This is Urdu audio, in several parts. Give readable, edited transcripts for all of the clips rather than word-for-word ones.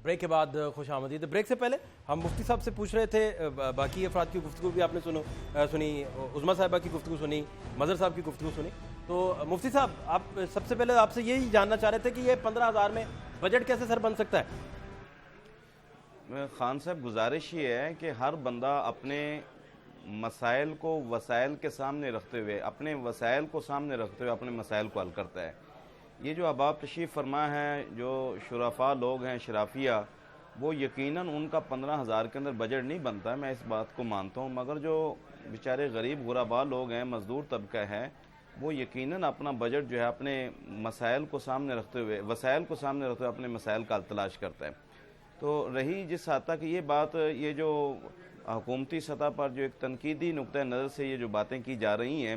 بریک کے بعد خوش آمدید. بریک سے پہلے ہم مفتی صاحب سے پوچھ رہے تھے, باقی افراد کی گفتگو بھی آپ نے سنی, عظمیٰ صاحبہ کی گفتگو سنی, مظہر صاحب کی گفتگو سنی. تو مفتی صاحب, آپ سب سے پہلے آپ سے یہی جاننا چاہ رہے تھے کہ یہ 15,000 میں بجٹ کیسے سر بن سکتا ہے؟ خان صاحب, گزارش یہ ہے کہ ہر بندہ اپنے مسائل کو وسائل کے سامنے رکھتے ہوئے, اپنے وسائل کو سامنے رکھتے ہوئے اپنے مسائل کو حل کرتا ہے. یہ جو احباب تشریف فرما ہے, جو شرفاء لوگ ہیں, شرافیہ, وہ یقیناً ان کا 15,000 کے اندر بجٹ نہیں بنتا, میں اس بات کو مانتا ہوں. مگر جو بیچارے غریب غرباء لوگ ہیں, مزدور طبقہ ہے, وہ یقیناً اپنا بجٹ جو ہے اپنے مسائل کو سامنے رکھتے ہوئے, وسائل کو سامنے رکھتے ہوئے اپنے مسائل کا تلاش کرتا ہے. تو رہی جس حد تک یہ بات, یہ جو حکومتی سطح پر جو ایک تنقیدی نقطہ نظر سے یہ جو باتیں کی جا رہی ہیں,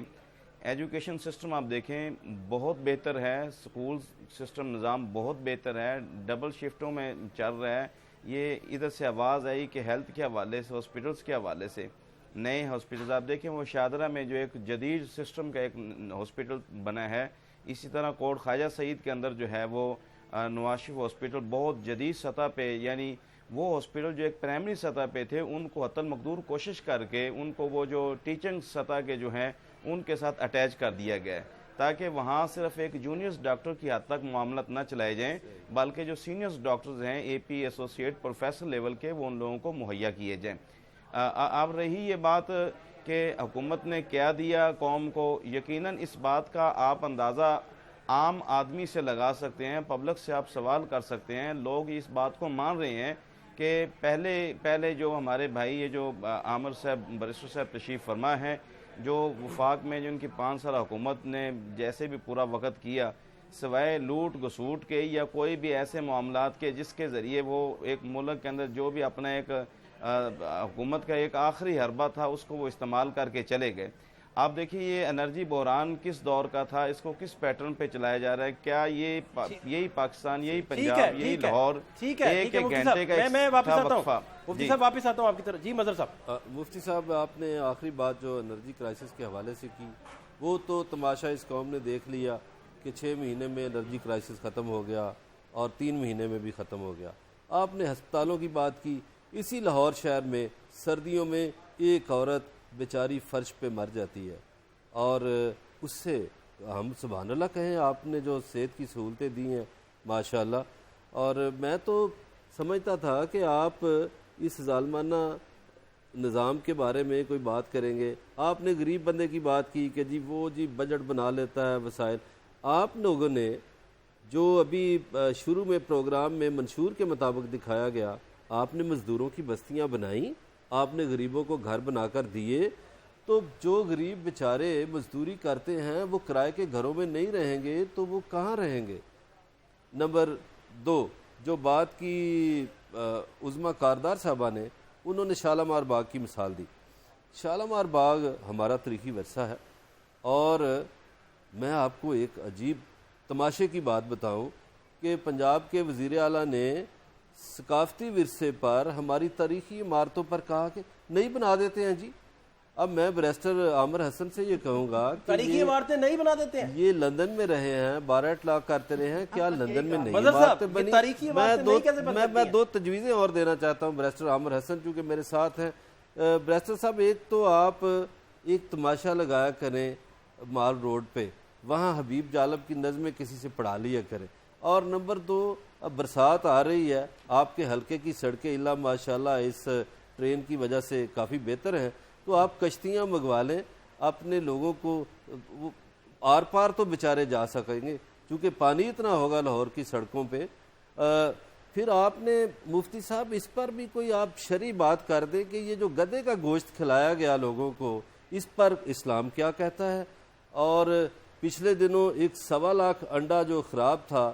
ایجوکیشن سسٹم آپ دیکھیں بہت بہتر ہے, سکول سسٹم نظام بہت بہتر ہے, ڈبل شفٹوں میں چل رہا ہے. یہ ادھر سے آواز آئی کہ ہیلتھ کے حوالے سے, ہاسپٹلس کے حوالے سے, نئے ہاسپٹلز آپ دیکھیں, وہ شاہدرہ میں جو ایک جدید سسٹم کا ایک ہاسپٹل بنا ہے, اسی طرح کوٹ خواجہ سعید کے اندر جو ہے وہ نواز شریف ہاسپٹل بہت جدید سطح پہ, یعنی وہ ہاسپٹل جو ایک پرائمری سطح پہ تھے ان کو حتی المقدور کوشش کر کے ان کو وہ جو ٹیچنگ سطح کے جو ہیں ان کے ساتھ اٹیچ کر دیا گیا ہے, تاکہ وہاں صرف ایک جونیئرز ڈاکٹر کی حد تک معاملات نہ چلائے جائیں, بلکہ جو سینئرز ڈاکٹرز ہیں, اے پی, ایسوسیٹ, پروفیسر لیول کے, وہ ان لوگوں کو مہیا کیے جائیں. اب رہی یہ بات کہ حکومت نے کیا دیا قوم کو, یقیناً اس بات کا آپ اندازہ عام آدمی سے لگا سکتے ہیں, پبلک سے آپ سوال کر سکتے ہیں. لوگ اس بات کو مان رہے ہیں کہ پہلے جو ہمارے بھائی یہ جو عامر صاحب, بیرسٹر صاحب تشریف فرما ہیں, جو وفاق میں جو ان کی 5 سال حکومت نے جیسے بھی پورا وقت کیا, سوائے لوٹ گسوٹ کے یا کوئی بھی ایسے معاملات کے جس کے ذریعے وہ ایک ملک کے اندر جو بھی اپنا ایک حکومت کا ایک آخری حربہ تھا اس کو وہ استعمال کر کے چلے گئے. آپ دیکھیے یہ انرجی بحران کس دور کا تھا, اس کو کس پیٹرن پہ چلایا جا رہا ہے, کیا یہی پاکستان, یہی پنجاب, یہی لاہور, ایک ایک گھنٹے کا میں واپس تھا آتا وقفہ. ہوں مفتی صاحب, واپس آتا ہوں آپ کی طرف. جی مظہر صاحب. مفتی صاحب, آپ نے آخری بات جو انرجی کرائسس کے حوالے سے کی, وہ تو تماشا اس قوم نے دیکھ لیا کہ 6 مہینے میں انرجی کرائسس ختم ہو گیا اور 3 مہینے میں بھی ختم ہو گیا. آپ نے ہسپتالوں کی بات کی, اسی لاہور شہر میں سردیوں میں ایک عورت بیچاری فرش پہ مر جاتی ہے, اور اس سے ہم سبحان اللہ کہیں, آپ نے جو صحت کی سہولتیں دی ہیں ماشاءاللہ. اور میں تو سمجھتا تھا کہ آپ اس ظالمانہ نظام کے بارے میں کوئی بات کریں گے. آپ نے غریب بندے کی بات کی کہ جی وہ جی بجٹ بنا لیتا ہے, وسائل. آپ لوگوں نے جو ابھی شروع میں پروگرام میں منشور کے مطابق دکھایا گیا, آپ نے مزدوروں کی بستیاں بنائیں, آپ نے غریبوں کو گھر بنا کر دیے, تو جو غریب بیچارے مزدوری کرتے ہیں وہ کرائے کے گھروں میں نہیں رہیں گے تو وہ کہاں رہیں گے؟ نمبر 2, جو بات کی عظمیٰ کاردار صاحبہ نے, انہوں نے شالامار باغ کی مثال دی. شالامار باغ ہمارا تاریخی ورثہ ہے, اور میں آپ کو ایک عجیب تماشے کی بات بتاؤں کہ پنجاب کے وزیر اعلیٰ نے ثقافتی ورثے پر, ہماری تاریخی عمارتوں پر کہا کہ نہیں بنا دیتے ہیں جی. اب میں بیرسٹر عامر حسن سے یہ کہوں گا کہ تاریخی عمارتیں نہیں بنا دیتے ہیں. یہ لندن میں رہے ہیں, 12 اطلاق کرتے رہے ہیں, کیا لندن میں نہیں عمارتیں بنی؟ میں 2 تجویزیں اور دینا چاہتا ہوں بیرسٹر عامر حسن چونکہ میرے ساتھ ہیں. بیرسٹر صاحب, ایک تو آپ ایک تماشا لگایا کریں مال روڈ پہ, وہاں حبیب جالب کی نظمیں کسی سے پڑھا لیا کریں. اور نمبر 2, اب برسات آ رہی ہے, آپ کے حلقے کی سڑکیں اللہ ماشاءاللہ اس ٹرین کی وجہ سے کافی بہتر ہیں, تو آپ کشتیاں منگوا لیں, اپنے لوگوں کو آر پار تو بیچارے جا سکیں گے چونکہ پانی اتنا ہوگا لاہور کی سڑکوں پہ. پھر آپ نے مفتی صاحب اس پر بھی کوئی آپ شرعی بات کر دیں کہ یہ جو گدھے کا گوشت کھلایا گیا لوگوں کو, اس پر اسلام کیا کہتا ہے. اور پچھلے دنوں ایک 1.25 لاکھ انڈا جو خراب تھا,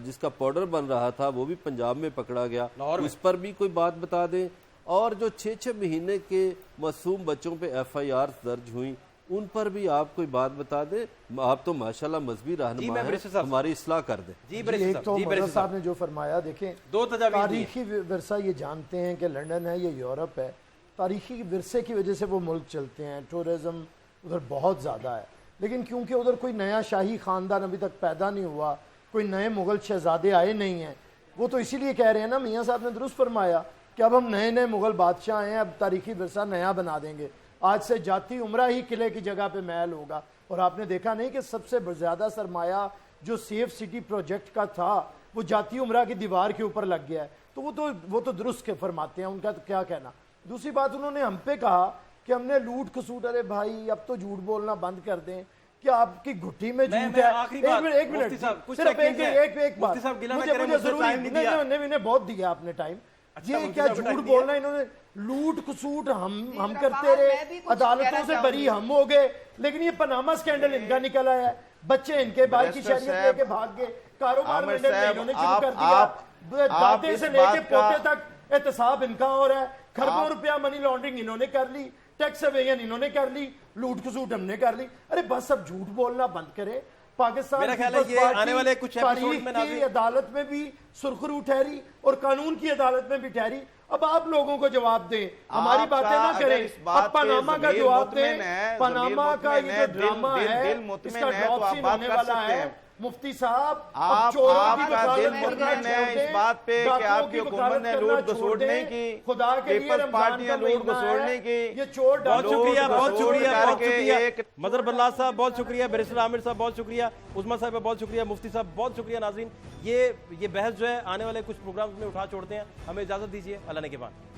جس کا پاؤڈر بن رہا تھا, وہ بھی پنجاب میں پکڑا گیا, اس پر بھی کوئی بات بتا دیں. اور جو 6 مہینے کے معصوم بچوں پہ FIR درج ہوئیں, ان پر بھی آپ کوئی بات بتا دیں. آپ تو ماشاءاللہ مذہبی رہنما ہیں, ہماری اصلاح کر دیں. ایک تو مظہر صاحب نے جو فرمایا, دیکھیں تاریخی ورثہ یہ جانتے ہیں کہ لنڈن ہے, یہ یورپ ہے, تاریخی ورثے کی وجہ سے وہ ملک چلتے ہیں, ٹورزم ادھر بہت زیادہ ہے. لیکن کیونکہ ادھر کوئی نیا شاہی خاندان ابھی تک پیدا نہیں ہوا, کوئی نئے مغل شہزادے آئے نہیں ہیں, وہ تو اسی لیے کہہ رہے ہیں نا، میاں صاحب نے درست فرمایا کہ اب ہم نئے نئے مغل بادشاہ ہیں، اب تاریخی ورثہ نیا بنا دیں گے، آج سے جاتی عمرہ ہی قلعے کی جگہ پہ محل ہوگا۔ اور آپ نے دیکھا نہیں کہ سب سے زیادہ سرمایہ جو سیف سٹی پروجیکٹ کا تھا وہ جاتی عمرہ کی دیوار کے اوپر لگ گیا ہے، تو وہ تو درست کے فرماتے ہیں، ان کا تو کیا کہنا۔ دوسری بات انہوں نے ہم پہ کہا کہ ہم نے لوٹ کھسوٹ، ارے بھائی اب تو جھوٹ بولنا بند کر دیں کہ آپ کی گھٹی میں جھوٹ ہے۔ ایک منٹ صرف ایک بات، مجھے ضروری انہیں بہت دیا آپ نے ٹائم، یہ کیا جھوٹ بولنا، انہوں نے لوٹ کھسوٹ ہم کرتے رہے، عدالتوں سے بری ہم ہو گئے، لیکن یہ پاناما سکینڈل ان کا نکل آیا ہے، بچے ان کے باہر کی شہریت لے کے بھاگ گئے، کاروبار میں انہوں نے شروع کر دیا، دادے سے لے کے پوتے تک احتساب ان کا ہو رہا ہے، کھربوں روپیہ منی لانڈرنگ انہوں نے کر لی، ٹیکس ایویژن انہوں نے کر لی، لوٹ کھسوٹ ہم نے کر لی۔ ارے بس اب جھوٹ بولنا بند کرے۔ پاکستان میرا خیال ہے یہ آنے والے کچھ ایپیسوڈ میں تاریخ کی عدالت میں بھی سرخرو ٹھہری اور قانون کی عدالت میں بھی ٹھہری، اب آپ لوگوں کو جواب دیں، ہماری باتیں نہ کریں۔ اب پاناما کا جواب دیں، پاناما کا یہ جو ڈرامہ ہے اس کا ڈراپ سین ہونے والا ہے۔ مفتی صاحب آپ کا دل مطمئن ہے اس بات پہ کہ آپ کی حکومت نے لوٹ گھسوٹ نہیں کی، خدا کے لیے پیپلز پارٹی نے لوٹ گھسوٹ نہیں کی۔ یہ چور بہت شکریہ، بہت شکریہ، بہت شکریہ مظہر بلال صاحب، بہت شکریہ بیرسٹر عامر صاحب، بہت شکریہ عظمیٰ صاحبہ، بہت شکریہ مفتی صاحب، بہت شکریہ۔ ناظرین یہ بحث جو ہے آنے والے کچھ پروگرامز میں اٹھا چھوڑتے ہیں، ہمیں اجازت دیجیے، اللہ نے کے بعد۔